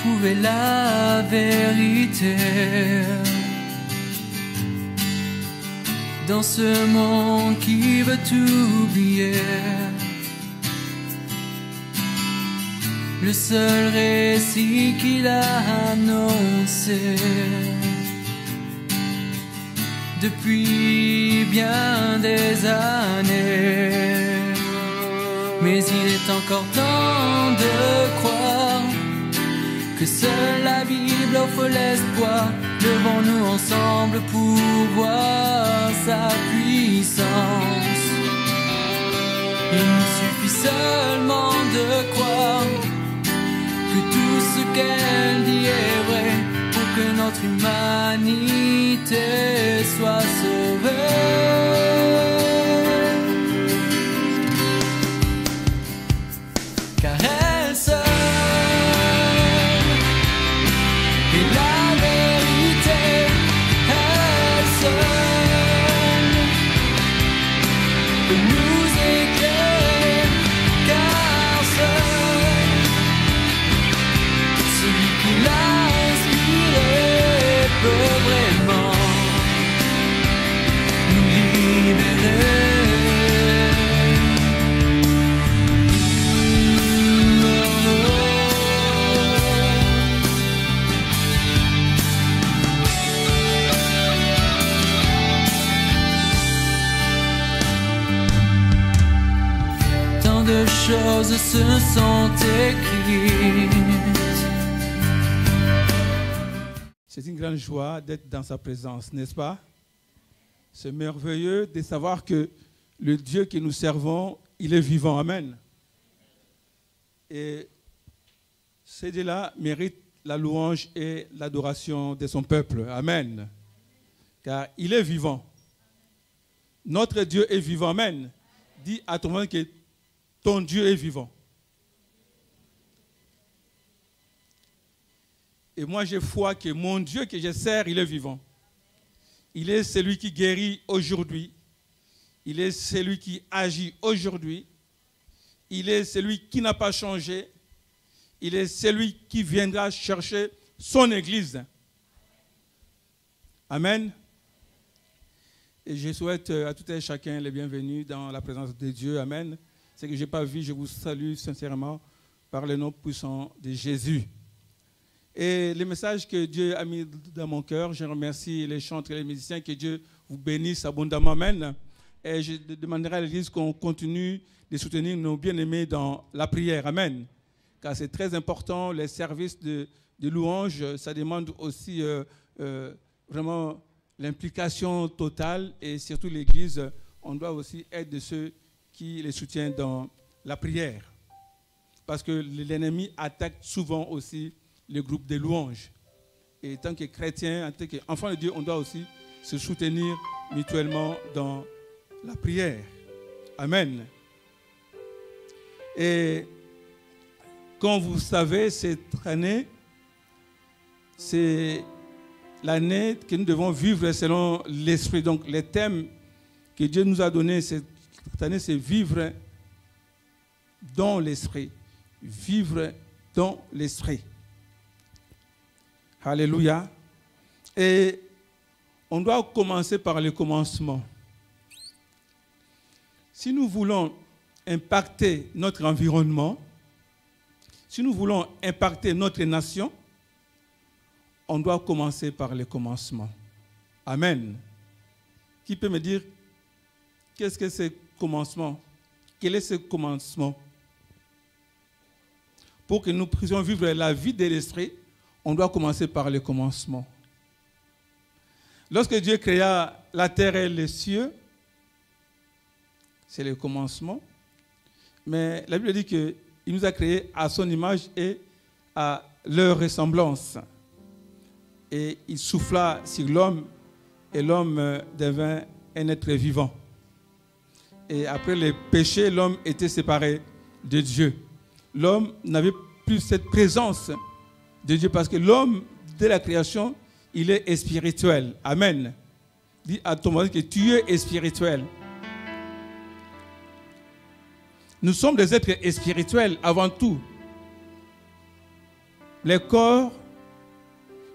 trouver la vérité dans ce monde qui veut tout oublier. Le seul récit qu'il a annoncé depuis bien des années. Mais il est encore temps de croire que seule la Bible offre l'espoir. Levons-nous ensemble pour voir sa puissance. Il nous suffit seulement de croire que tout ce qu'elle dit est vrai pour que notre humanité soit sauvée. Car elle seule est la vérité, elle seule peut nous éclairer, car seul celui qui l'a inspiré peut vraiment nous libérer. De choses se sont écrites. C'est une grande joie d'être dans sa présence, n'est-ce pas? C'est merveilleux de savoir que le Dieu que nous servons, il est vivant. Amen. Et ce Dieu-là mérite la louange et l'adoration de son peuple. Amen. Car il est vivant. Notre Dieu est vivant. Amen. Dis à ton monde que ton Dieu est vivant. Et moi, j'ai foi que mon Dieu que je sers, il est vivant. Il est celui qui guérit aujourd'hui. Il est celui qui agit aujourd'hui. Il est celui qui n'a pas changé. Il est celui qui viendra chercher son Église. Amen. Et je souhaite à tout et chacun les bienvenus dans la présence de Dieu. Amen. Ce que je n'ai pas vu, je vous salue sincèrement par le nom puissant de Jésus. Et le message que Dieu a mis dans mon cœur, je remercie les chantres et les musiciens, que Dieu vous bénisse abondamment. Amen. Et je demanderai à l'Église qu'on continue de soutenir nos bien-aimés dans la prière. Amen. Car c'est très important, les services de louange, ça demande aussi vraiment l'implication totale. Et surtout l'Église, on doit aussi être de ceux qui les soutient dans la prière. Parce que l'ennemi attaque souvent aussi le groupe de louanges. Et en tant que chrétien, en tant qu'enfant de Dieu, on doit aussi se soutenir mutuellement dans la prière. Amen. Et comme vous savez, cette année, c'est l'année que nous devons vivre selon l'Esprit. Donc les thèmes que Dieu nous a donnés cette année, c'est vivre dans l'Esprit. Vivre dans l'Esprit. Alléluia. Et on doit commencer par le commencement. Si nous voulons impacter notre environnement, si nous voulons impacter notre nation, on doit commencer par le commencement. Amen. Qui peut me dire qu'est-ce que c'est commencement? Quel est ce commencement? Pour que nous puissions vivre la vie de l'Esprit, on doit commencer par le commencement. Lorsque Dieu créa la terre et les cieux, c'est le commencement. Mais la Bible dit qu'il nous a créés à son image et à leur ressemblance. Et il souffla sur l'homme et l'homme devint un être vivant. Et après le péché, l'homme était séparé de Dieu. L'homme n'avait plus cette présence de Dieu parce que l'homme de la création, il est spirituel. Amen. Dis à ton mari que tu es spirituel. Nous sommes des êtres spirituels avant tout. Les corps,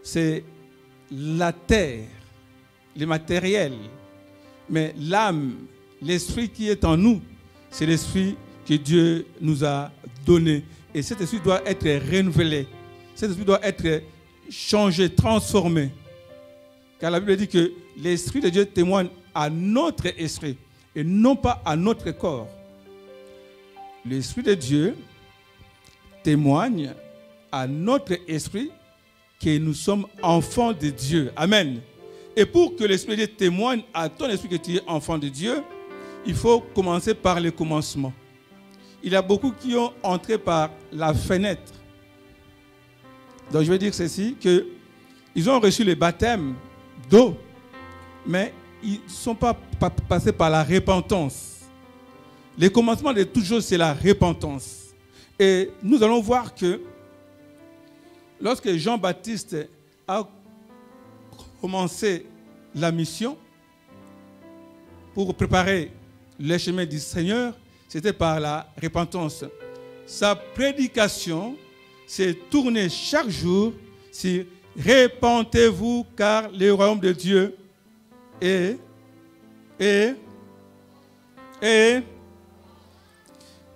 c'est la terre, le matériel. Mais l'âme, l'esprit qui est en nous, c'est l'esprit que Dieu nous a donné. Et cet esprit doit être renouvelé. Cet esprit doit être changé, transformé. Car la Bible dit que l'esprit de Dieu témoigne à notre esprit et non pas à notre corps. L'esprit de Dieu témoigne à notre esprit que nous sommes enfants de Dieu. Amen. Et pour que l'esprit de Dieu témoigne à ton esprit que tu es enfant de Dieu, il faut commencer par le commencement. Il y a beaucoup qui ont entré par la fenêtre. Donc je vais dire ceci, qu'ils ont reçu le baptême d'eau, mais ils ne sont pas passés par la repentance. Le commencement de toute chose, c'est la repentance. Et nous allons voir que lorsque Jean-Baptiste a commencé la mission pour préparer le chemin du Seigneur, c'était par la repentance. Sa prédication s'est tournée chaque jour sur « Repentez-vous car le royaume de Dieu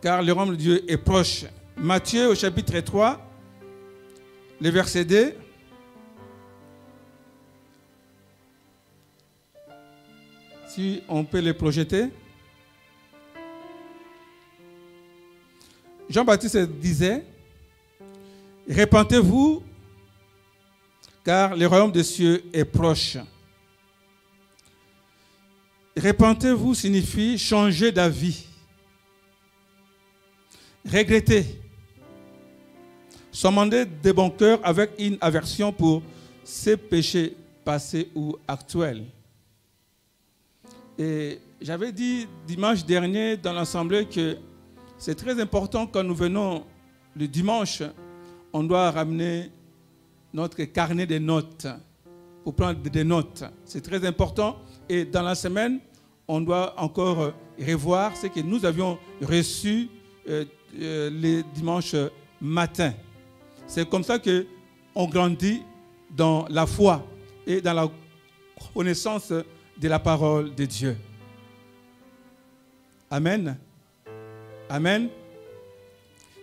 car le royaume de Dieu est proche. » Matthieu au chapitre 3, le verset 2. Si on peut le projeter. Jean-Baptiste disait, « Repentez-vous, car le royaume des cieux est proche. » Repentez-vous signifie changer d'avis, regretter, s'amender de bon cœur avec une aversion pour ses péchés passés ou actuels. Et j'avais dit dimanche dernier dans l'assemblée que c'est très important quand nous venons le dimanche, on doit ramener notre carnet de notes pour prendre des notes. C'est très important. Et dans la semaine, on doit encore revoir ce que nous avions reçu les dimanches matin. C'est comme ça qu'on grandit dans la foi et dans la connaissance de la parole de Dieu. Amen. Amen.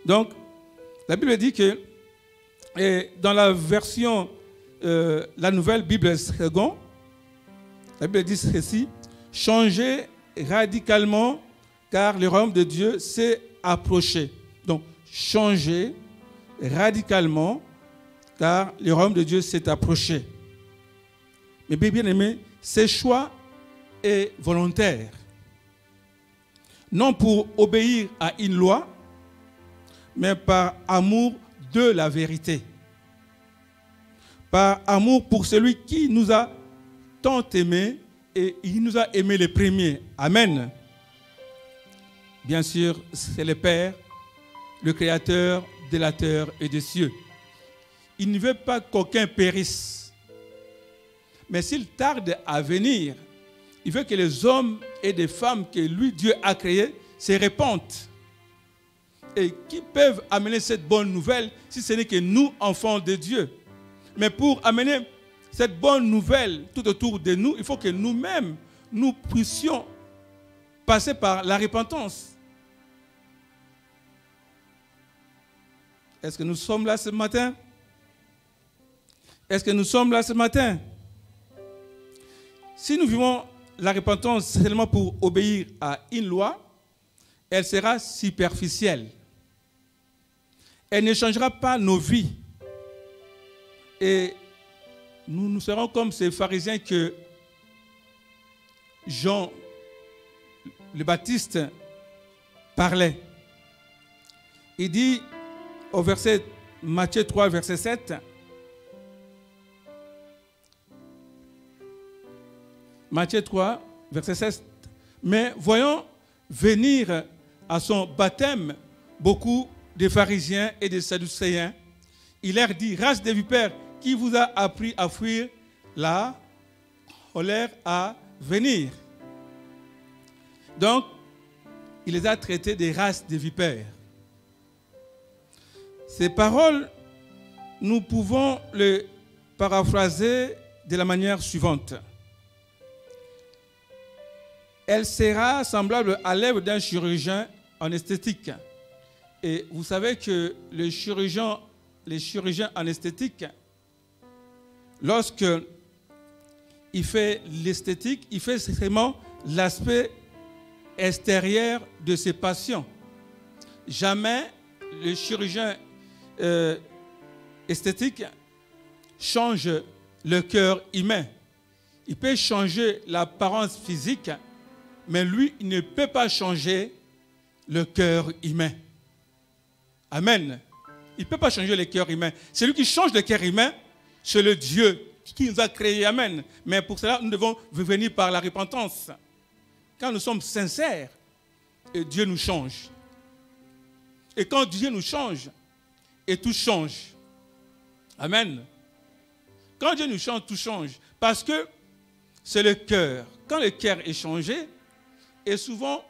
Donc, la Bible dit que, et dans la version, la nouvelle Bible seconde, la Bible dit ceci, « Changez radicalement, car le royaume de Dieu s'est approché. » Donc, changez radicalement, car le royaume de Dieu s'est approché. Mais bien aimé, ce choix est volontaire. Non pour obéir à une loi, mais par amour de la vérité. Par amour pour celui qui nous a tant aimés et il nous a aimés les premiers. Amen. Bien sûr, c'est le Père, le Créateur de la terre et des cieux. Il ne veut pas qu'aucun périsse. Mais s'il tarde à venir, il veut que les hommes et les femmes que lui, Dieu, a créés, se répandent. Et qui peuvent amener cette bonne nouvelle si ce n'est que nous, enfants de Dieu. Mais pour amener cette bonne nouvelle tout autour de nous, il faut que nous-mêmes, nous puissions passer par la repentance. Est-ce que nous sommes là ce matin? Est-ce que nous sommes là ce matin? Si nous vivons la repentance seulement pour obéir à une loi, elle sera superficielle. Elle ne changera pas nos vies. Et nous serons comme ces pharisiens que Jean le Baptiste parlait. Il dit au verset Matthieu 3, verset 7, Matthieu 3, verset 7, mais voyons venir à son baptême beaucoup de pharisiens et de sadducéens. Il leur dit, race de vipères, qui vous a appris à fuir la colère à venir? Donc, il les a traités des races de vipères. Ces paroles nous pouvons le paraphraser de la manière suivante. Elle sera semblable à l'œuvre d'un chirurgien en esthétique. Et vous savez que les chirurgiens en esthétique, lorsque il fait l'esthétique, il fait vraiment l'aspect extérieur de ses patients. Jamais le chirurgien esthétique change le cœur humain. Il peut changer l'apparence physique, mais lui, il ne peut pas changer le cœur humain. Amen. Il ne peut pas changer le cœur humain. Celui qui change le cœur humain, c'est le Dieu qui nous a créés. Amen. Mais pour cela, nous devons venir par la repentance. Quand nous sommes sincères, Dieu nous change. Et quand Dieu nous change, et tout change. Amen. Quand Dieu nous change, tout change. Parce que c'est le cœur. Quand le cœur est changé, et souvent,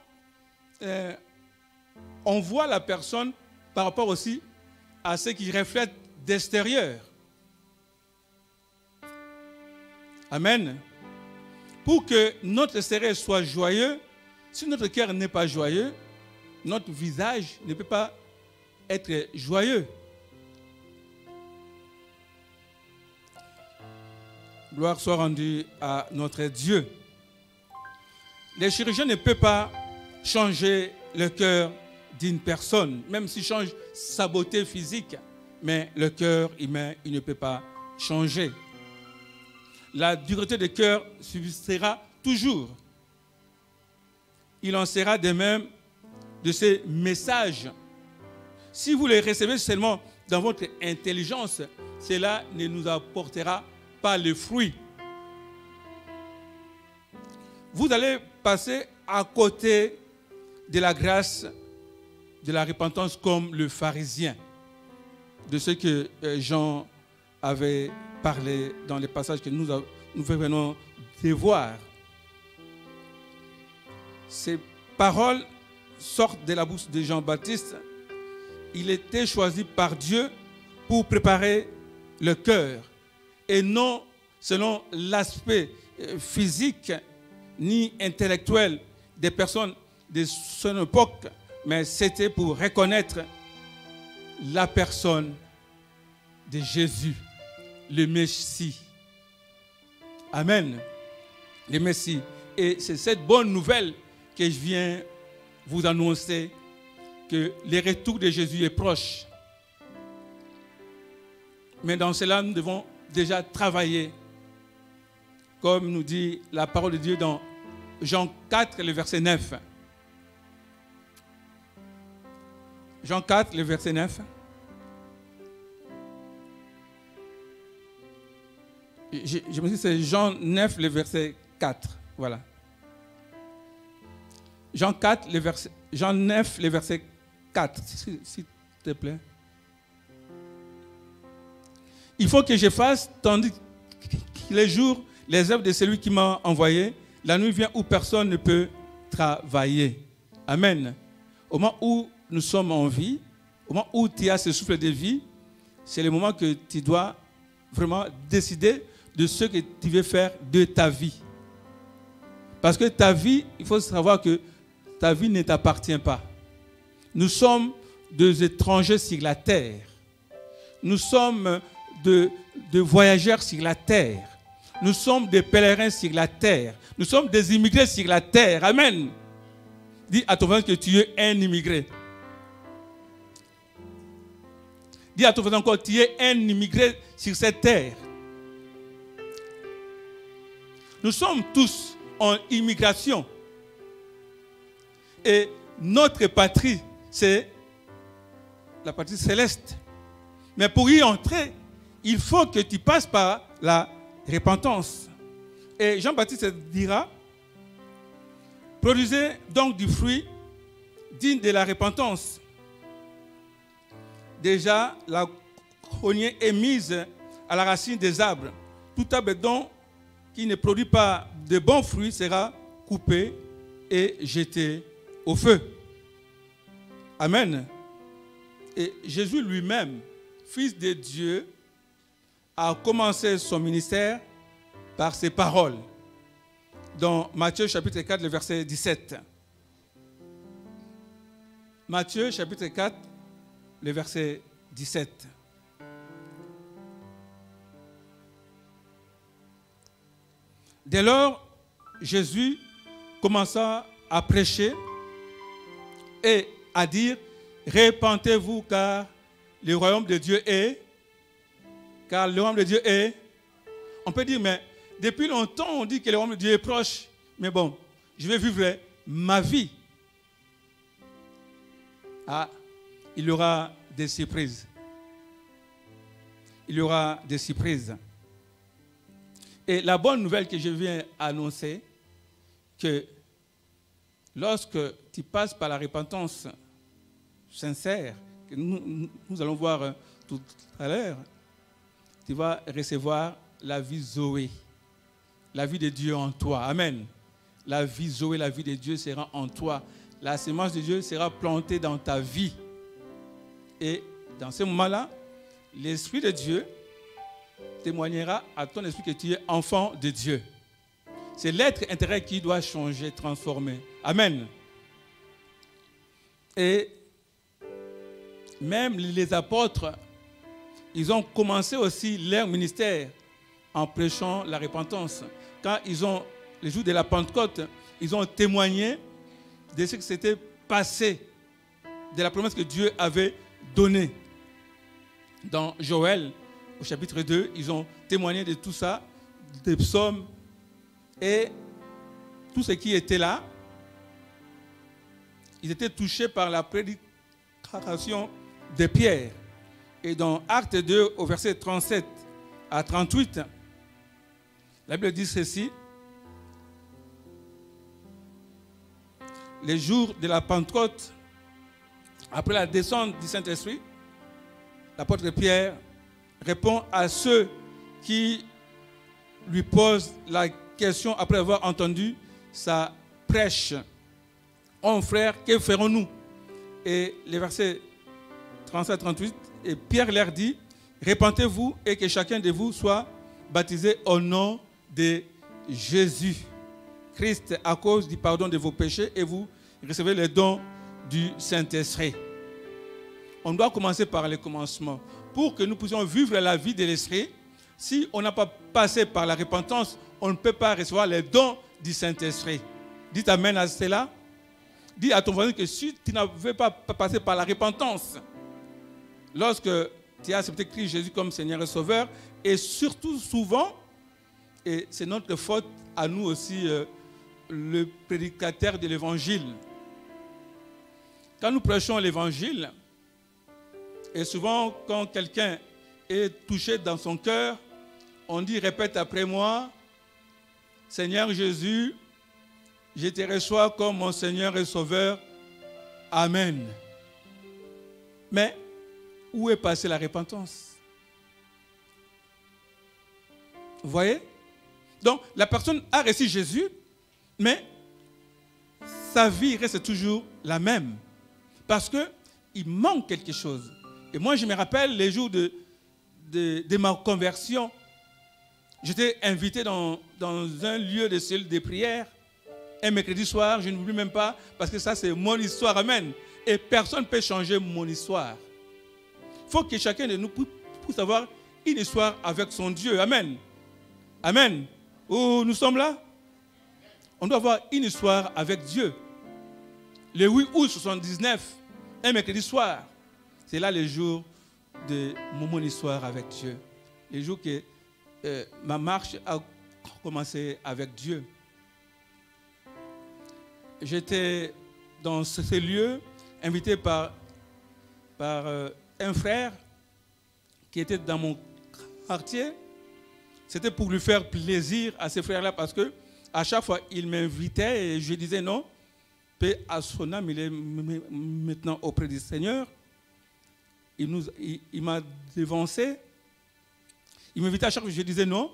on voit la personne par rapport aussi à ce qui reflète d'extérieur. Amen. Pour que notre extérieur soit joyeux, si notre cœur n'est pas joyeux, notre visage ne peut pas être joyeux. Gloire soit rendue à notre Dieu. Les chirurgiens ne peuvent pas changer le cœur d'une personne, même s'il change sa beauté physique, mais le cœur humain, il ne peut pas changer. La dureté du cœur subsistera toujours. Il en sera de même de ces messages. Si vous les recevez seulement dans votre intelligence, cela ne nous apportera pas le fruit. Vous allez passer à côté de la grâce, de la repentance comme le pharisien, de ce que Jean avait parlé dans les passages que nous venons de voir. Ces paroles sortent de la bouche de Jean-Baptiste. Il était choisi par Dieu pour préparer le cœur et non selon l'aspect physique ni intellectuel des personnes de son époque, mais c'était pour reconnaître la personne de Jésus, le Messie. Amen. Le Messie. Et c'est cette bonne nouvelle que je viens vous annoncer, que le retour de Jésus est proche. Mais dans cela, nous devons déjà travailler, comme nous dit la parole de Dieu dans Jean 4, le verset 9. Jean 4, le verset 9. Je me dis c'est Jean 9, le verset 4. Voilà. Jean 9, le verset 4, s'il te plaît. Il faut que je fasse, tandis que les jours, les œuvres de celui qui m'a envoyé, la nuit vient où personne ne peut travailler. Amen. Au moment où nous sommes en vie, au moment où tu as ce souffle de vie, c'est le moment que tu dois vraiment décider de ce que tu veux faire de ta vie. Parce que ta vie, il faut savoir que ta vie ne t'appartient pas. Nous sommes des étrangers sur la terre. Nous sommes de voyageurs sur la terre. Nous sommes des pèlerins sur la terre. Nous sommes des immigrés sur la terre. Amen. Dis à ton voisin que tu es un immigré. Dis à ton voisin encore, tu es un immigré sur cette terre. Nous sommes tous en immigration. Et notre patrie, c'est la patrie céleste. Mais pour y entrer, il faut que tu passes par la repentance. Et Jean-Baptiste dira, produisez donc du fruit digne de la repentance. Déjà, la cognée est mise à la racine des arbres. Tout arbre donc qui ne produit pas de bons fruits sera coupé et jeté au feu. Amen. Et Jésus lui-même, Fils de Dieu, a commencé son ministère par ses paroles. Dans Matthieu chapitre 4, le verset 17. Matthieu chapitre 4, le verset 17. Dès lors, Jésus commença à prêcher et à dire, répentez-vous car le royaume de Dieu est. Car le royaume de Dieu est. On peut dire, mais depuis longtemps, on dit que le royaume de Dieu est proche. Mais bon, je vais vivre ma vie. Ah, il y aura des surprises. Il y aura des surprises. Et la bonne nouvelle que je viens annoncer, que lorsque tu passes par la repentance sincère, que nous allons voir tout à l'heure, tu vas recevoir la vie Zoé, la vie de Dieu en toi. Amen. La vie Zoé, la vie de Dieu sera en toi. La semence de Dieu sera plantée dans ta vie. Et dans ce moment-là, l'Esprit de Dieu témoignera à ton esprit que tu es enfant de Dieu. C'est l'être intérieur qui doit changer, transformer. Amen. Et même les apôtres, ils ont commencé aussi leur ministère en prêchant la repentance. Quand ils ont, le jour de la Pentecôte, ils ont témoigné de ce qui s'était passé, de la promesse que Dieu avait donnée. Dans Joël, au chapitre 2, ils ont témoigné de tout ça, des psaumes, et tous ceux qui étaient là, ils étaient touchés par la prédication de Pierre. Et dans Acte 2, au verset 37 à 38, la Bible dit ceci. Les jours de la Pentecôte, après la descente du Saint-Esprit, l'apôtre Pierre répond à ceux qui lui posent la question après avoir entendu sa prêche. Oh frère, que ferons-nous? Et les versets 37-38, et Pierre leur dit, répentez-vous et que chacun de vous soit baptisé au nom de Jésus Christ à cause du pardon de vos péchés et vous recevez les dons du Saint-Esprit. On doit commencer par le commencement. Pour que nous puissions vivre la vie de l'Esprit, si on n'a pas passé par la repentance, on ne peut pas recevoir les dons du Saint-Esprit. Dites amen à cela. Dis à ton voisin que si tu n'avais pas passé par la repentance, lorsque tu as accepté Christ Jésus comme Seigneur et Sauveur, et surtout souvent, et c'est notre faute à nous aussi, le prédicateur de l'Évangile. Quand nous prêchons l'Évangile, et souvent quand quelqu'un est touché dans son cœur, on dit, répète après moi, Seigneur Jésus, je te reçois comme mon Seigneur et Sauveur. Amen. Mais où est passée la repentance? Vous voyez? Donc, la personne a reçu Jésus, mais sa vie reste toujours la même. Parce qu'il manque quelque chose. Et moi, je me rappelle les jours de ma conversion. J'étais invité dans un lieu de cellule de prière. Un mercredi soir, je ne m'oublie même pas, parce que ça, c'est mon histoire. Amen. Et personne ne peut changer mon histoire. Il faut que chacun de nous puisse avoir une histoire avec son Dieu. Amen. Amen. Oh, nous sommes là. On doit avoir une histoire avec Dieu. Le 8 août 79, un mercredi soir, c'est là le jour de mon histoire avec Dieu. Le jour que ma marche a commencé avec Dieu. J'étais dans ce lieu, invité par un frère qui était dans mon quartier. C'était pour lui faire plaisir à ce frère-là parce que à chaque fois, il m'invitait et je disais non. Paix à son âme, il est maintenant auprès du Seigneur. Il m'a dévancé. Il m'invitait à chaque fois, je disais non.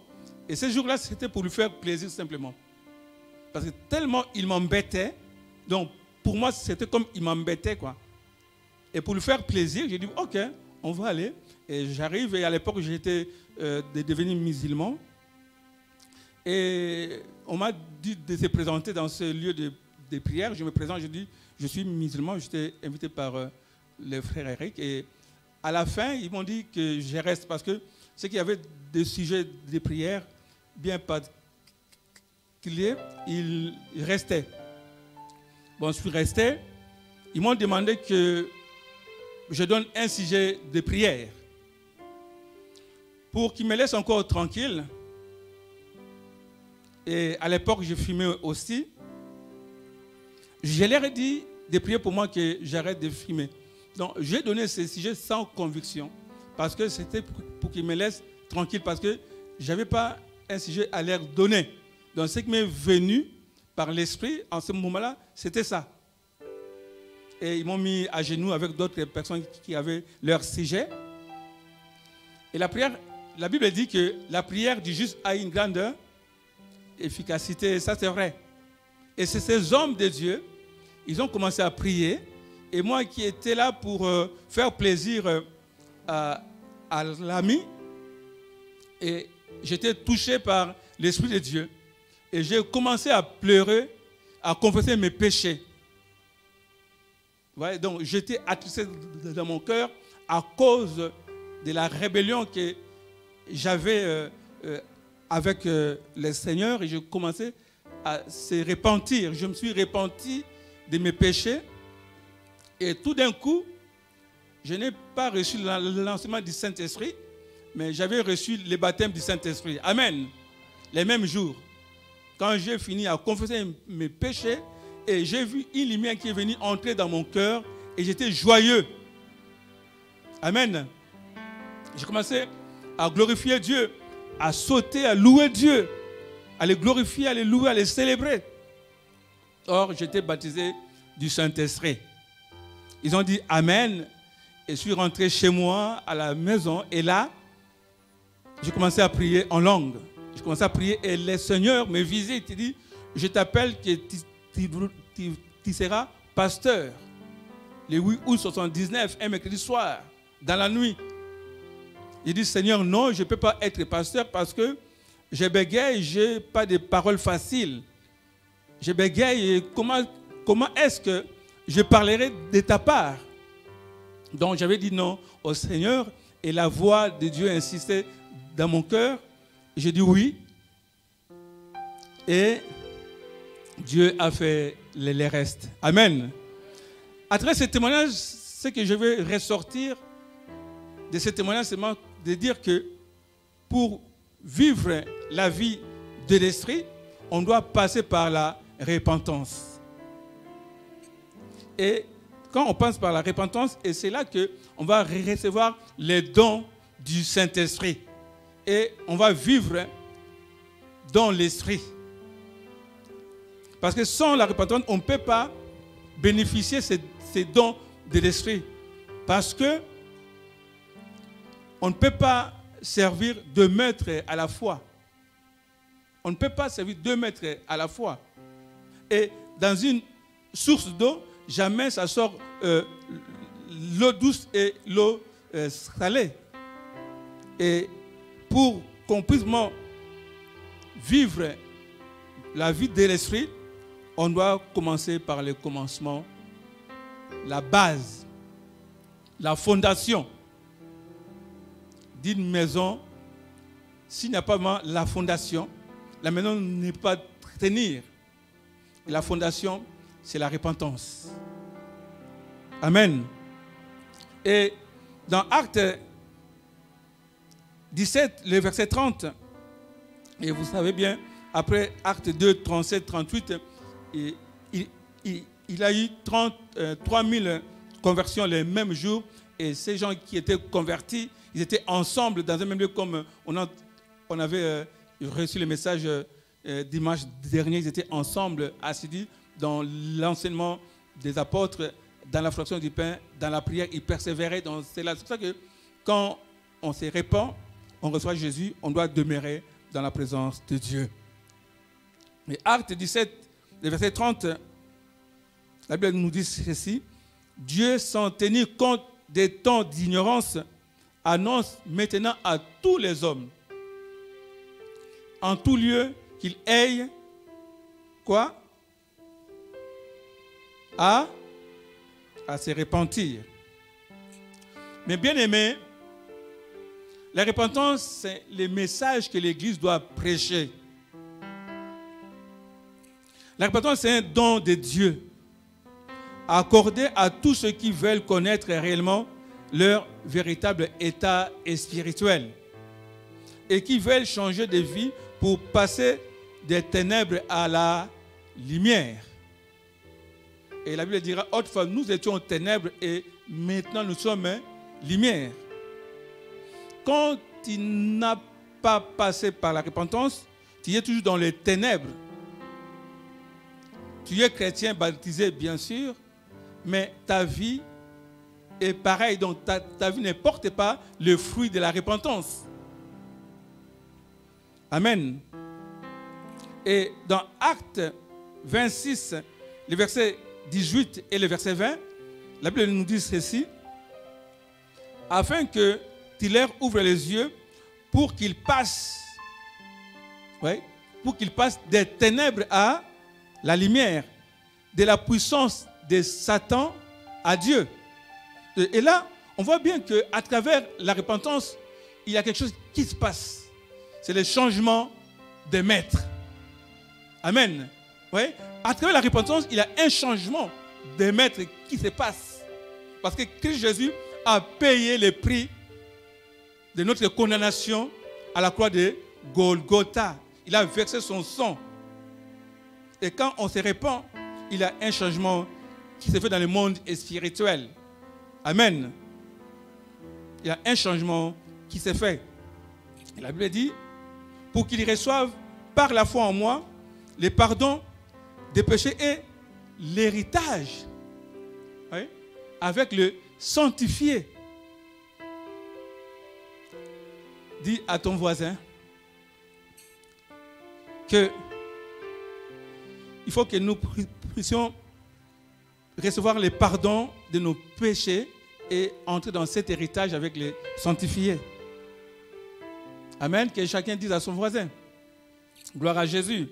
Et ce jour-là, c'était pour lui faire plaisir simplement. Parce que tellement il m'embêtait. Donc, pour moi, c'était comme il m'embêtait, quoi. Et pour lui faire plaisir, j'ai dit, OK, on va aller. Et j'arrive, et à l'époque, j'étais devenu musulman. Et on m'a dit de se présenter dans ce lieu de prière. Je me présente, je dis, je suis musulman, j'étais invité par le frère Eric. Et à la fin, ils m'ont dit que je reste parce que c'est qu'il y avait des sujets de prière bien particuliers, ils restaient. Bon, je suis resté. Ils m'ont demandé que je donne un sujet de prière pour qu'ils me laissent encore tranquille. Et à l'époque, je fumais aussi. Je leur ai dit de prier pour moi que j'arrête de fumer. Donc, j'ai donné ce sujet sans conviction parce que c'était pour qu'ils me laissent tranquille parce que je n'avais pas un sujet à leur donner. Donc, ce qui m'est venu par l'esprit en ce moment-là, c'était ça. Et ils m'ont mis à genoux avec d'autres personnes qui avaient leur sujet. Et la prière, la Bible dit que la prière du juste a une grande efficacité, ça c'est vrai. Et c'est ces hommes de Dieu, ils ont commencé à prier. Et moi qui étais là pour faire plaisir à l'ami, et j'étais touché par l'Esprit de Dieu. Et j'ai commencé à pleurer, à confesser mes péchés. Ouais, donc j'étais attristé dans mon cœur à cause de la rébellion que j'avais avec le Seigneur. Et j'ai commencé à se repentir. Je me suis repenti de mes péchés. Et tout d'un coup, je n'ai pas reçu l'enseignement du Saint-Esprit, mais j'avais reçu le baptême du Saint-Esprit. Amen. Les mêmes jours. Quand j'ai fini à confesser mes péchés, et j'ai vu une lumière qui est venue entrer dans mon cœur, et j'étais joyeux. Amen. J'ai commencé à glorifier Dieu, à sauter, à louer Dieu, à le glorifier, à le louer, à le célébrer. Or, j'étais baptisé du Saint-Esprit. Ils ont dit Amen. Et je suis rentré chez moi, à la maison. Et là, j'ai commencé à prier en langue. J'ai commencé à prier et le Seigneur me visite. Il dit, je t'appelle que tu seras pasteur. Le 8 août 79, un mercredi soir, dans la nuit. Il dit, Seigneur, non, je ne peux pas être pasteur parce que je bégaye, je n'ai pas de paroles faciles. Je bégaye et comment est-ce que je parlerai de ta part? Donc j'avais dit non au Seigneur et la voix de Dieu insistait dans mon cœur. J'ai dit oui. Et Dieu a fait les restes. Amen. À travers ce témoignage, ce que je vais ressortir de ce témoignage, c'est de dire que pour vivre la vie de l'esprit, on doit passer par la repentance. Et quand on passe par la repentance, et c'est là qu'on va recevoir les dons du Saint-Esprit. Et on va vivre dans l'esprit. Parce que sans la repentance, on ne peut pas bénéficier ces dons de l'esprit. Parce que on ne peut pas servir deux maîtres à la fois. On ne peut pas servir deux maîtres à la fois. Et dans une source d'eau, jamais ça sort l'eau douce et l'eau salée. Et pour qu'on puisse vivre la vie de l'esprit, on doit commencer par le commencement, la base, la fondation d'une maison. S'il n'y a pas la fondation, la maison ne peut pas tenir. Et la fondation, c'est la repentance. Amen. Et dans Actes 17, le verset 30, et vous savez bien, après Actes 2, 37, 38, il a eu 33 000 conversions le même jour. Et ces gens qui étaient convertis, ils étaient ensemble dans un même lieu comme on avait reçu le message dimanche dernier. Ils étaient ensemble, assidus dans l'enseignement des apôtres, dans la fraction du pain, dans la prière. Ils persévéraient. C'est pour ça que quand on se répand, on reçoit Jésus, on doit demeurer dans la présence de Dieu. Mais Actes 17, le verset 30, la Bible nous dit ceci. Dieu, sans tenir compte des temps d'ignorance annonce maintenant à tous les hommes, en tout lieu, qu'ils aillent, quoi? À se repentir. Mais bien aimé, la repentance, c'est le message que l'Église doit prêcher. La repentance, c'est un don de Dieu accordé à tous ceux qui veulent connaître réellement leur véritable état spirituel et qui veulent changer de vie pour passer des ténèbres à la lumière. Et la Bible dira, autrefois nous étions ténèbres et maintenant nous sommes lumière. Quand tu n'as pas passé par la repentance, tu es toujours dans les ténèbres. Tu es chrétien baptisé, bien sûr, mais ta vie est pareille. Donc ta vie ne porte pas le fruit de la repentance. Amen. Et dans Actes 26, le verset 18 et le verset 20, la Bible nous dit ceci, afin que tu leur ouvres les yeux pour qu'ils passent, des ténèbres à la lumière, de la puissance de Satan à Dieu. Et là, on voit bien qu'à travers la repentance, il y a quelque chose qui se passe. C'est le changement de maître. Amen. Oui? À travers la repentance, il y a un changement de maître qui se passe. Parce que Christ Jésus a payé le prix de notre condamnation à la croix de Golgotha. Il a versé son sang. Et quand on se répand, il y a un changement qui se fait dans le monde spirituel. Amen. Il y a un changement qui se fait. Et la Bible dit, pour qu'ils reçoivent par la foi en moi le pardon des péchés et l'héritage, avec le sanctifié. Dis à ton voisin que il faut que nous puissions recevoir le pardon de nos péchés et entrer dans cet héritage avec les sanctifiés. Amen. Que chacun dise à son voisin. Gloire à Jésus.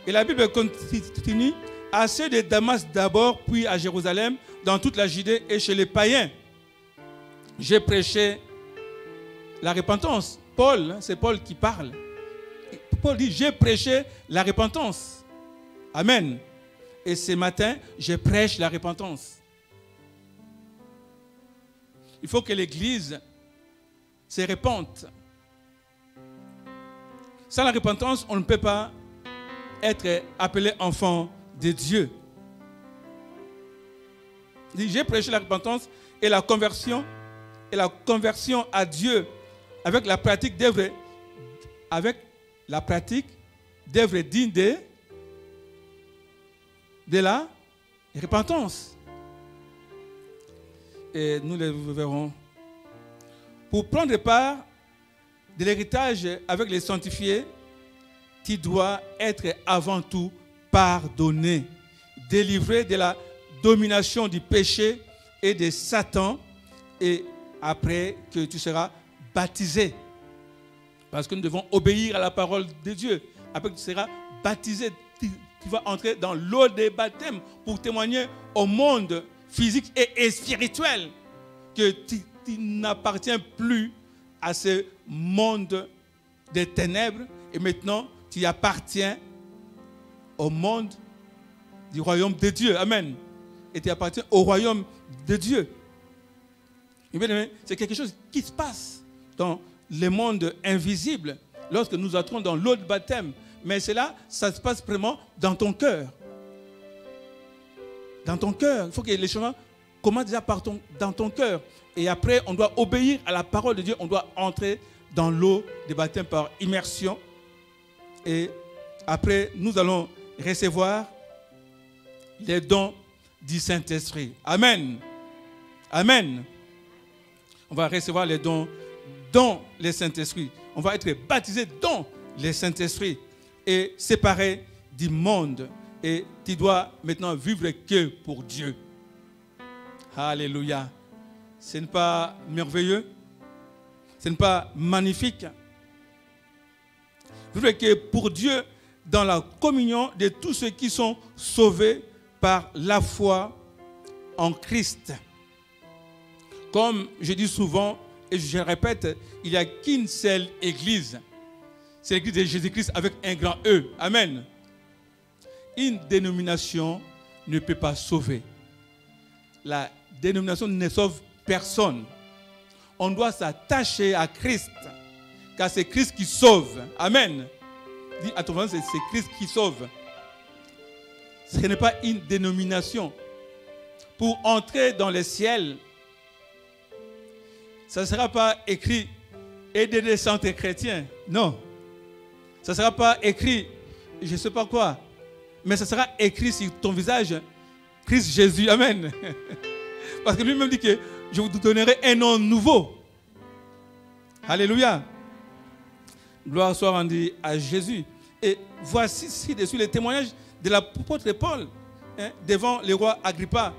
Et la Bible continue, à ceux de Damas d'abord, puis à Jérusalem, dans toute la Judée et chez les païens. J'ai prêché la repentance. Paul, c'est Paul qui parle. Paul dit, j'ai prêché la repentance. Amen. Et ce matin, je prêche la repentance. Il faut que l'Église se repente. Sans la repentance, on ne peut pas être appelé enfant de Dieu. Il dit, j'ai prêché la repentance et la conversion à Dieu avec la pratique d'œuvres dignes de la repentance. Et nous le verrons. Pour prendre part de l'héritage avec les sanctifiés, tu dois être avant tout pardonné, délivré de la domination du péché et de Satan, et après que tu seras baptisé. Parce que nous devons obéir à la parole de Dieu. Après que tu seras baptisé, tu vas entrer dans l'eau des baptêmes pour témoigner au monde physique et spirituel que tu n'appartiens plus à ce monde des ténèbres et maintenant tu appartiens au monde du royaume de Dieu. Amen. Et tu appartiens au royaume de Dieu. C'est quelque chose qui se passe dans le monde invisible lorsque nous entrons dans l'eau de baptême. Mais cela, ça se passe vraiment dans ton cœur. Dans ton cœur. Il faut que les chemins commencent déjà dans ton cœur. Et après, on doit obéir à la parole de Dieu. On doit entrer dans l'eau de baptême par immersion. Et après, nous allons recevoir les dons du Saint-Esprit. Amen. Amen. On va recevoir les dons dans le Saint-Esprit. On va être baptisé dans le Saint-Esprit et séparé du monde. Et tu dois maintenant vivre que pour Dieu. Alléluia. Ce n'est pas merveilleux? Ce n'est pas magnifique? Vous voyez que pour Dieu, dans la communion de tous ceux qui sont sauvés par la foi en Christ. Comme je dis souvent, et je répète, il n'y a qu'une seule église. C'est l'église de Jésus-Christ avec un grand E. Amen. Une dénomination ne peut pas sauver. La dénomination ne sauve personne. On doit s'attacher à Christ, car c'est Christ qui sauve. Amen. Dis à ton voisin, c'est Christ qui sauve. Ce n'est pas une dénomination. Pour entrer dans le ciel, ça ne sera pas écrit « aider des centres chrétiens ». Non. Ça ne sera pas écrit je ne sais pas quoi. Mais ça sera écrit sur ton visage « Christ Jésus ». Amen. Parce que lui-même dit que je vous donnerai un nom nouveau. Alléluia. Gloire soit rendue à Jésus. Et voici ci-dessus les témoignages de l'apôtre Paul devant le roi Agrippa.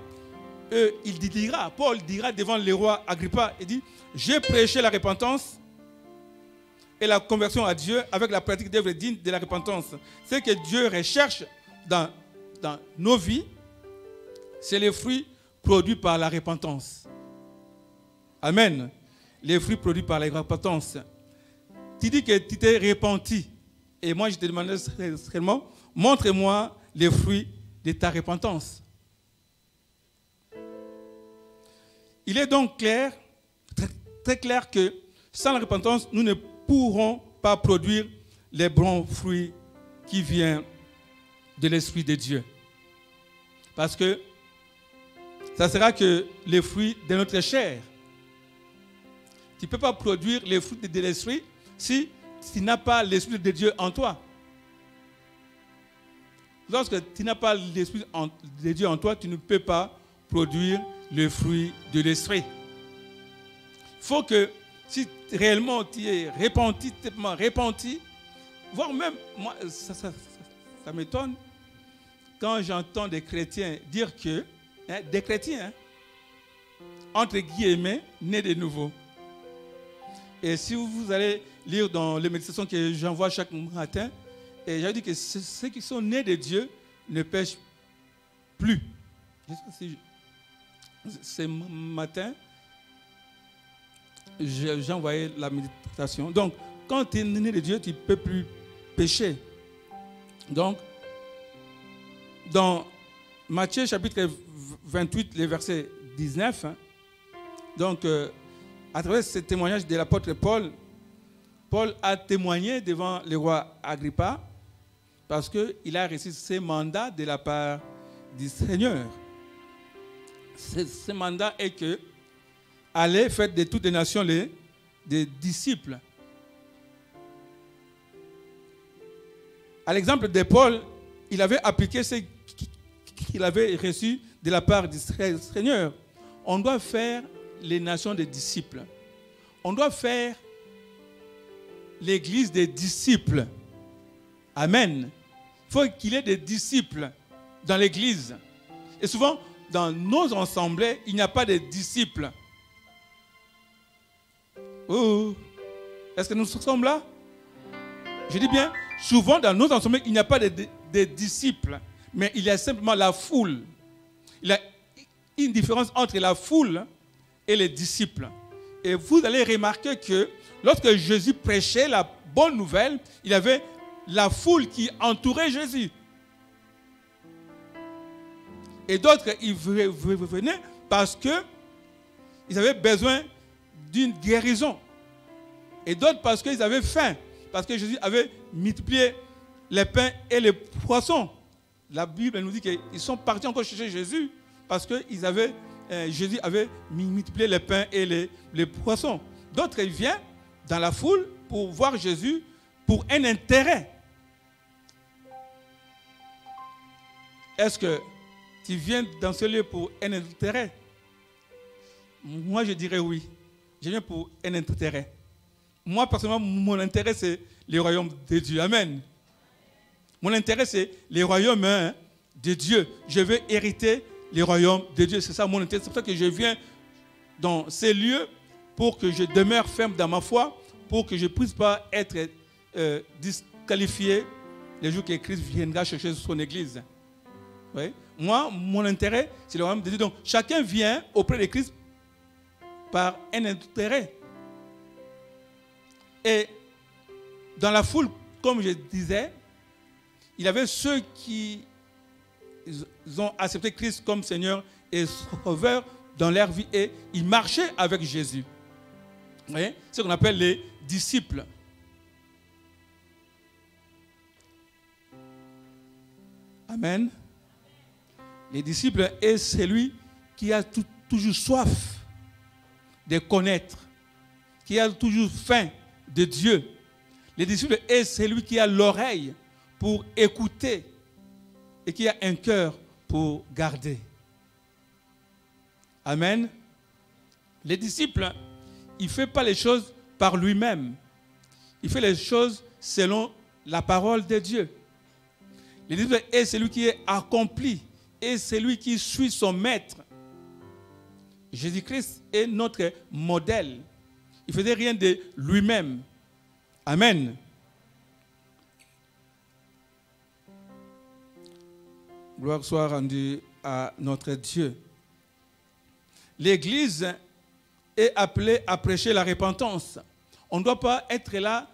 Paul dira devant le roi Agrippa, il dit, j'ai prêché la repentance et la conversion à Dieu avec la pratique d'œuvres dignes de la repentance. Ce que Dieu recherche dans nos vies, c'est les fruits produits par la repentance. Amen. Les fruits produits par la repentance. Tu dis que tu t'es repenti. Et moi, je te demandais seulement, montre-moi les fruits de ta repentance. Il est donc clair, très clair que sans la repentance, nous ne pourrons pas produire les bons fruits qui viennent de l'Esprit de Dieu. Parce que ça sera que les fruits de notre chair. Tu ne peux pas produire les fruits de l'Esprit si tu n'as pas l'Esprit de Dieu en toi. Lorsque tu n'as pas l'Esprit de Dieu en toi, tu ne peux pas produire le fruit de l'Esprit. Il faut que si réellement tu es repenti, voire même, moi, ça m'étonne quand j'entends des chrétiens dire que, des chrétiens, entre guillemets, nés de nouveau. Et si vous allez lire dans les méditations que j'envoie chaque matin, et j'ai dit que ceux qui sont nés de Dieu ne pêchent plus. Ce matin, j'ai envoyé la méditation. Donc, quand tu es né de Dieu, tu ne peux plus pécher. Donc, dans Matthieu chapitre 28, le verset 19, donc, à travers ce témoignage de l'apôtre Paul, Paul a témoigné devant le roi Agrippa parce qu'il a reçu ce mandat de la part du Seigneur. Ce mandat est que allez faire de toutes les nations des disciples. À l'exemple de Paul, il avait appliqué ce qu'il avait reçu de la part du Seigneur. On doit faire les nations des disciples. On doit faire l'église des disciples. Amen. Il faut qu'il y ait des disciples dans l'église. Et souvent, dans nos assemblées, il n'y a pas de disciples. Oh, est-ce que nous sommes là? Je dis bien, souvent dans nos assemblées, il n'y a pas de disciples, mais il y a simplement la foule. Il y a une différence entre la foule et les disciples. Et vous allez remarquer que lorsque Jésus prêchait la bonne nouvelle, il y avait la foule qui entourait Jésus. Et d'autres, ils venaient parce qu'ils avaient besoin d'une guérison. Et d'autres parce qu'ils avaient faim. Parce que Jésus avait multiplié les pains et les poissons. La Bible nous dit qu'ils sont partis encore chercher Jésus parce que Jésus avait multiplié les pains et les poissons. D'autres, ils viennent dans la foule pour voir Jésus pour un intérêt. Est-ce que tu viens dans ce lieu pour un intérêt? Moi, je dirais oui. Je viens pour un intérêt. Moi, personnellement, mon intérêt, c'est le royaume de Dieu. Amen. Mon intérêt, c'est le royaume de Dieu. Je veux hériter le royaume de Dieu. C'est ça mon intérêt. C'est pour ça que je viens dans ces lieux pour que je demeure ferme dans ma foi, pour que je ne puisse pas être disqualifié les jours que Christ viendra chercher son église. Oui. Moi, mon intérêt, c'est le royaume de Dieu. Donc, chacun vient auprès de Christ par un intérêt. Et dans la foule, comme je disais, il y avait ceux qui ont accepté Christ comme Seigneur et Sauveur dans leur vie et ils marchaient avec Jésus. Vous voyez? C'est ce qu'on appelle les disciples. Amen. Les disciples est celui qui a toujours soif de connaître, qui a toujours faim de Dieu. Les disciples est celui qui a l'oreille pour écouter et qui a un cœur pour garder. Amen. Les disciples, il ne fait pas les choses par lui-même. Il fait les choses selon la parole de Dieu. Les disciples est celui qui est accompli et celui qui suit son maître. Jésus-Christ est notre modèle. Il ne faisait rien de lui-même. Amen. Gloire soit rendue à notre Dieu. L'Église est appelée à prêcher la repentance. On ne doit pas être là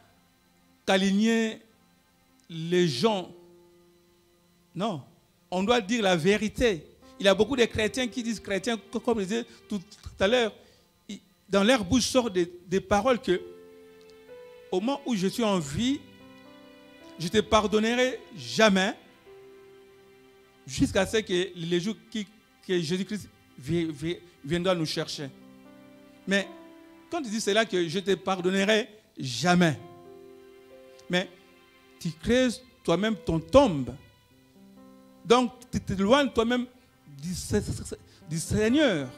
qu'aligner les gens. Non, on doit dire la vérité. Il y a beaucoup de chrétiens qui disent chrétiens, comme je disais tout à l'heure, dans leur bouche sortent des paroles que, au moment où je suis en vie, je ne te pardonnerai jamais jusqu'à ce que les jours que Jésus-Christ viendra nous chercher. Mais quand tu dis cela, que je ne te pardonnerai jamais, mais tu crées toi-même ton tombe. Donc, tu t'éloignes toi-même du Seigneur.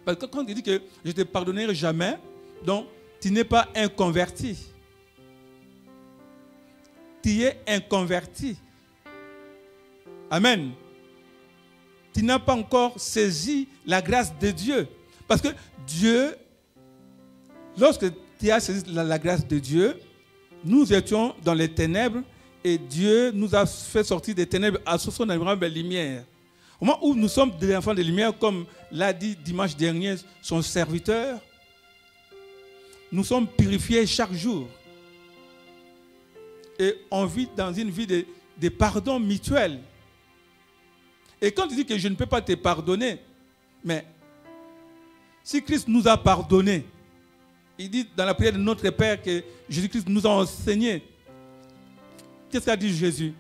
Parce que quand tu dis que je ne te pardonnerai jamais, donc tu n'es pas un converti. Tu es un converti. Amen. Tu n'as pas encore saisi la grâce de Dieu. Parce que Dieu, lorsque tu as saisi la grâce de Dieu, nous étions dans les ténèbres et Dieu nous a fait sortir des ténèbres à son admirable lumière. Au moment où nous sommes des enfants de lumière, comme l'a dit dimanche dernier son serviteur, nous sommes purifiés chaque jour. Et on vit dans une vie de pardon mutuel. Et quand tu dis que je ne peux pas te pardonner, mais si Christ nous a pardonné, il dit dans la prière de notre Père que Jésus-Christ nous a enseigné. Qu'est-ce qu'a dit Jésus?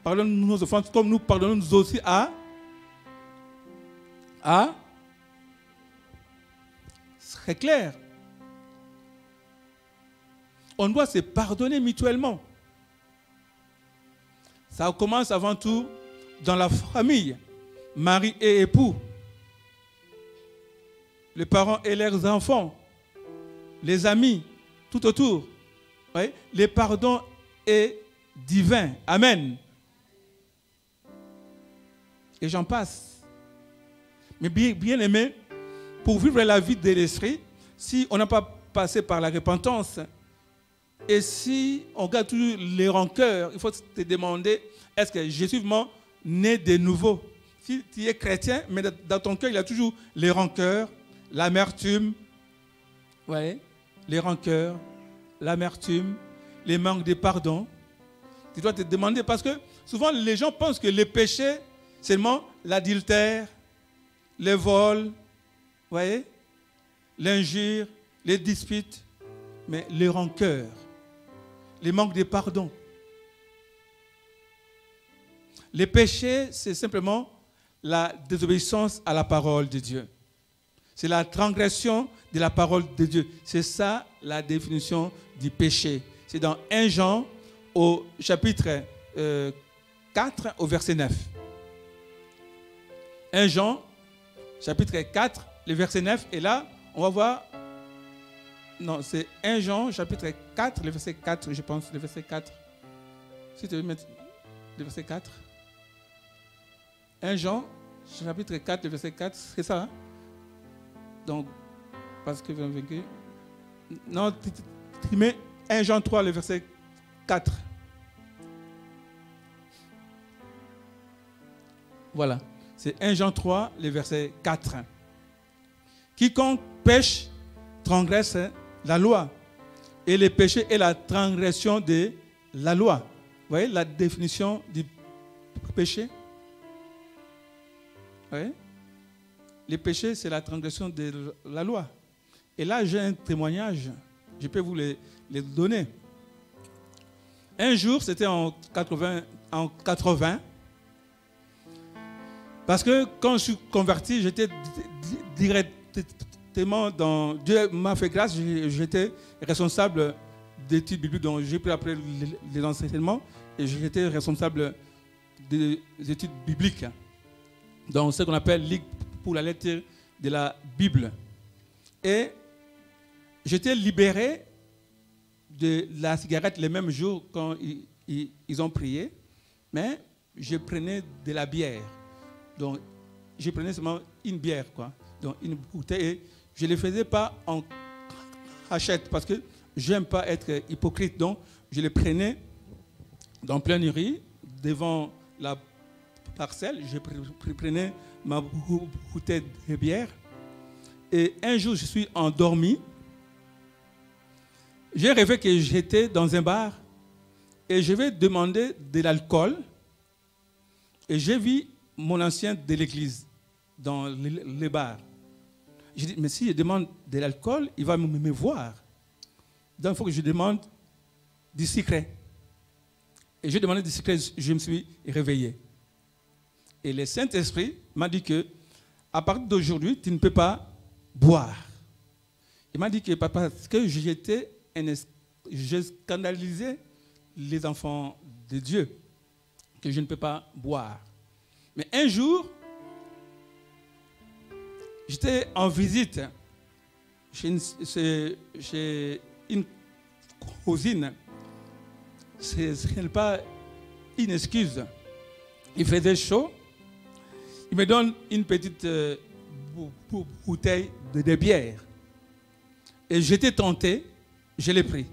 Pardonne-nous nos offenses comme nous pardonnons nous aussi à c'est clair. On doit se pardonner mutuellement. Ça commence avant tout dans la famille, mari et époux, les parents et leurs enfants, les amis, tout autour. Oui? Le pardon est divin. Amen. Et j'en passe. Mais bien aimé, pour vivre la vie de l'esprit, si on n'a pas passé par la repentance, et si on garde toujours les rancœurs, il faut te demander, est-ce que je suis vraiment né de nouveau? Si tu es chrétien, mais dans ton cœur, il y a toujours les rancœurs, l'amertume, ouais, les rancœurs, l'amertume, les manques de pardon. Tu dois te demander, parce que souvent les gens pensent que les péchés, c'est seulement l'adultère, les vols, voyez, l'injure, les disputes, mais les rancœurs, les manques de pardon. Les péchés, c'est simplement la désobéissance à la parole de Dieu. C'est la transgression de la parole de Dieu. C'est ça la définition du péché. C'est dans 1 Jean au chapitre 4 au verset 9. 1 Jean chapitre 4, le verset 9. Et là, on va voir... Non, c'est 1 Jean chapitre 4, le verset 4, je pense, le verset 4. Si tu veux mettre le verset 4. 1 Jean chapitre 4, le verset 4, c'est ça, hein? Donc, parce que vous avez vaincu. Non, tu mets 1 Jean 3, le verset 4. Voilà. C'est 1 Jean 3, le verset 4. Quiconque pêche transgresse la loi. Et le péché est la transgression de la loi. Vous voyez la définition du péché? Vous voyez? Le péché, c'est la transgression de la loi. Et là, j'ai un témoignage. Je peux vous les donner. Un jour, c'était en 80. Parce que quand je suis converti, j'étais directement dans... Dieu m'a fait grâce, j'étais responsable d'études bibliques, donc j'ai pris après les enseignements et j'étais responsable des études bibliques. Donc ce qu'on appelle Ligue pour la lecture de la Bible. Et j'étais libéré de la cigarette le même jour quand ils ont prié, mais je prenais de la bière. Donc, je prenais seulement une bière, quoi. Donc, une bouteille. Et je ne le faisais pas en cachette parce que je n'aime pas être hypocrite. Donc, je le prenais dans pleine rue, devant la parcelle. Je prenais ma bouteille de bière. Et un jour, je suis endormi. J'ai rêvé que j'étais dans un bar et je vais demander de l'alcool. Et j'ai vu mon ancien de l'église dans les bars. J'ai dit, mais si je demande de l'alcool, il va me voir. Donc il faut que je demande du secret. Et j'ai demandé du secret, je me suis réveillé. Et le Saint-Esprit m'a dit que à partir d'aujourd'hui, tu ne peux pas boire. Il m'a dit que parce que je scandalisais les enfants de Dieu, que je ne peux pas boire. Mais un jour, j'étais en visite chez une cousine. Ce n'est pas une excuse. Il faisait chaud. Il me donne une petite bouteille de bière. Et j'étais tenté, je l'ai pris.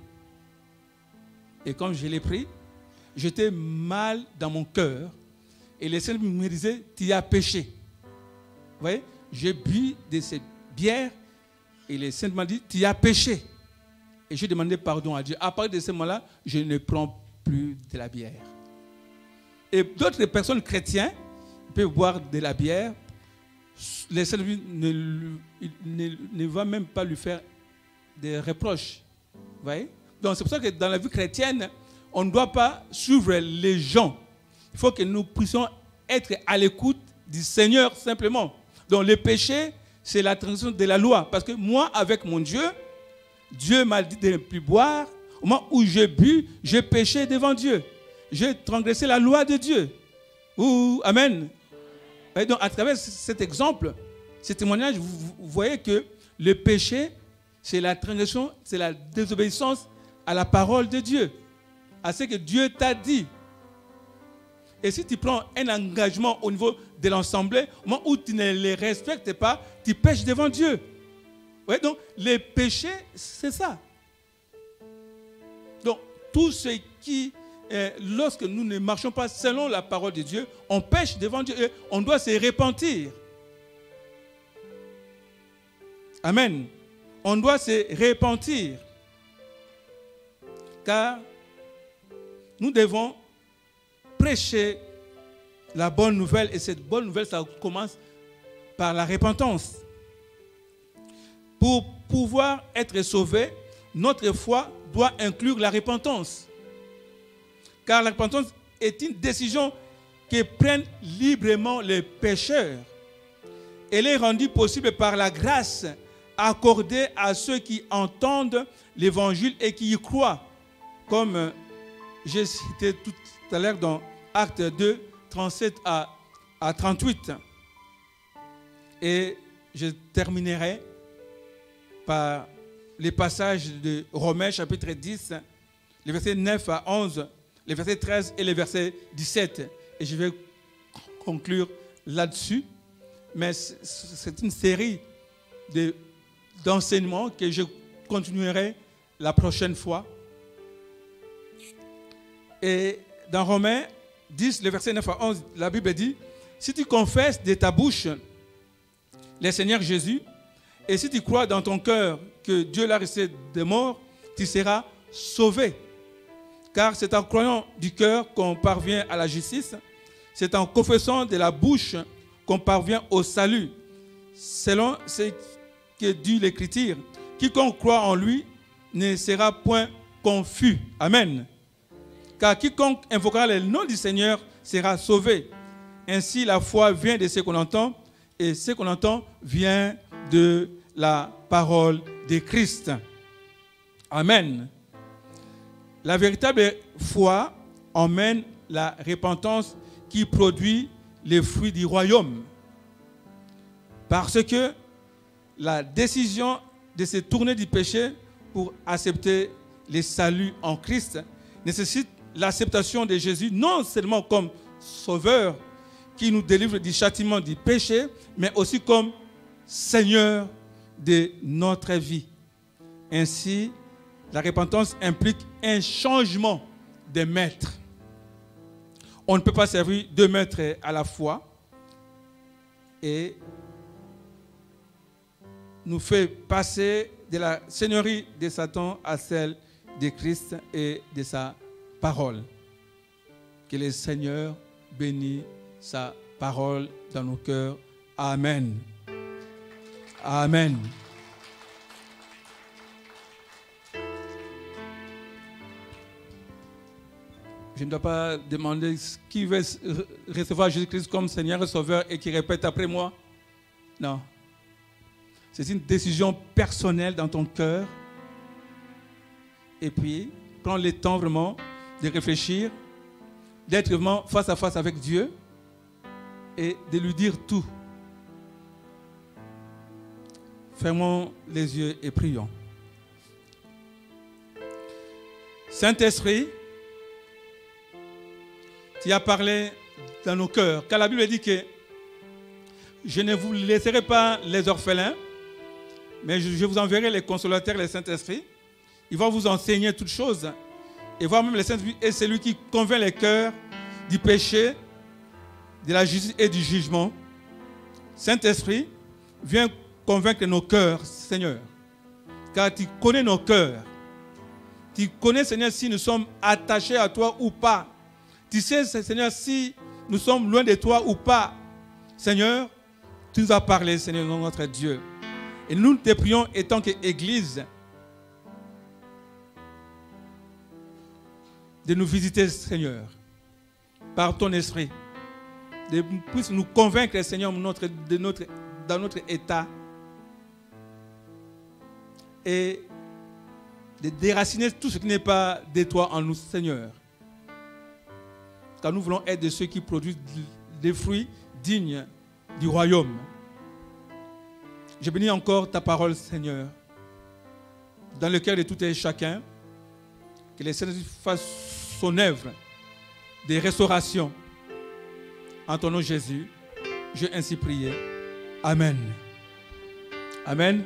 Et quand je l'ai pris, j'étais mal dans mon cœur. Et le Seigneur me disait, tu as péché. Vous voyez, j'ai bu de cette bière et le Seigneur m'a dit, tu as péché. Et j'ai demandé pardon à Dieu. À partir de ce moment-là, je ne prends plus de la bière. Et d'autres personnes chrétiennes peuvent boire de la bière. Le Seigneur ne va même pas lui faire des reproches. Vous voyez? Donc c'est pour ça que dans la vie chrétienne, on ne doit pas suivre les gens. Il faut que nous puissions être à l'écoute du Seigneur simplement. Donc le péché, c'est la transgression de la loi. Parce que moi, avec mon Dieu, Dieu m'a dit de ne plus boire. Au moment où j'ai bu, j'ai péché devant Dieu. J'ai transgressé la loi de Dieu. Amen. Et donc à travers cet exemple, ce témoignage, vous voyez que le péché, c'est la transgression, c'est la désobéissance à la parole de Dieu, à ce que Dieu t'a dit. Et si tu prends un engagement au niveau de l'assemblée, au moment où tu ne les respectes pas, tu pèches devant Dieu. Ouais, donc, les péchés, c'est ça. Donc, tout ce qui, lorsque nous ne marchons pas selon la parole de Dieu, on pêche devant Dieu et on doit se repentir. Amen. On doit se repentir. Car nous devons prêcher la bonne nouvelle, et cette bonne nouvelle, ça commence par la repentance. Pour pouvoir être sauvé, notre foi doit inclure la repentance. Car la repentance est une décision que prennent librement les pécheurs. Elle est rendue possible par la grâce accordée à ceux qui entendent l'évangile et qui y croient. Comme j'ai cité tout à l'heure dans Actes 2, 37 à 38. Et je terminerai par les passages de Romains chapitre 10, les versets 9 à 11, les versets 13 et les versets 17. Et je vais conclure là-dessus. Mais c'est une série d'enseignement que je continuerai la prochaine fois. Et dans Romains 10, le verset 9 à 11, la Bible dit, si tu confesses de ta bouche le Seigneur Jésus, et si tu crois dans ton cœur que Dieu l'a ressuscité des morts, tu seras sauvé. Car c'est en croyant du cœur qu'on parvient à la justice, c'est en confessant de la bouche qu'on parvient au salut. Selon ce que dit l'Écriture, quiconque croit en lui ne sera point confus. Amen. Car quiconque invoquera le nom du Seigneur sera sauvé. Ainsi, la foi vient de ce qu'on entend, et ce qu'on entend vient de la parole de Christ. Amen. La véritable foi emmène la repentance qui produit les fruits du royaume. Parce que la décision de se tourner du péché pour accepter le salut en Christ nécessite l'acceptation de Jésus non seulement comme sauveur qui nous délivre du châtiment du péché, mais aussi comme Seigneur de notre vie. Ainsi, la repentance implique un changement de maître. On ne peut pas servir deux maîtres à la fois et nous fait passer de la seigneurie de Satan à celle de Christ et de sa parole. Que le Seigneur bénisse sa parole dans nos cœurs. Amen. Amen. Je ne dois pas demander qui veut recevoir Jésus-Christ comme Seigneur et Sauveur et qui répète après moi. Non. C'est une décision personnelle dans ton cœur. Et puis, prends le temps vraiment de réfléchir, d'être vraiment face à face avec Dieu et de lui dire tout. Fermons les yeux et prions. Saint-Esprit, tu as parlé dans nos cœurs, car la Bible dit que je ne vous laisserai pas les orphelins, mais je vous enverrai les consolateurs, les Saint-Esprit. Ils vont vous enseigner toutes choses. Et voir même le Saint-Esprit est celui qui convainc les cœurs du péché, de la justice et du jugement. Saint-Esprit, viens convaincre nos cœurs, Seigneur. Car tu connais nos cœurs. Tu connais, Seigneur, si nous sommes attachés à toi ou pas. Tu sais, Seigneur, si nous sommes loin de toi ou pas. Seigneur, tu nous as parlé, Seigneur, notre Dieu. Et nous te prions, étant qu'Église, de nous visiter, Seigneur, par ton esprit. De puisse nous convaincre, Seigneur, dans notre état. Et de déraciner tout ce qui n'est pas de toi en nous, Seigneur. Car nous voulons être de ceux qui produisent des fruits dignes du royaume. Je bénis encore ta parole, Seigneur, dans le cœur de tout et chacun, que le Seigneur fasse son œuvre de restauration. En ton nom, Jésus, j'ai ainsi prié. Amen. Amen.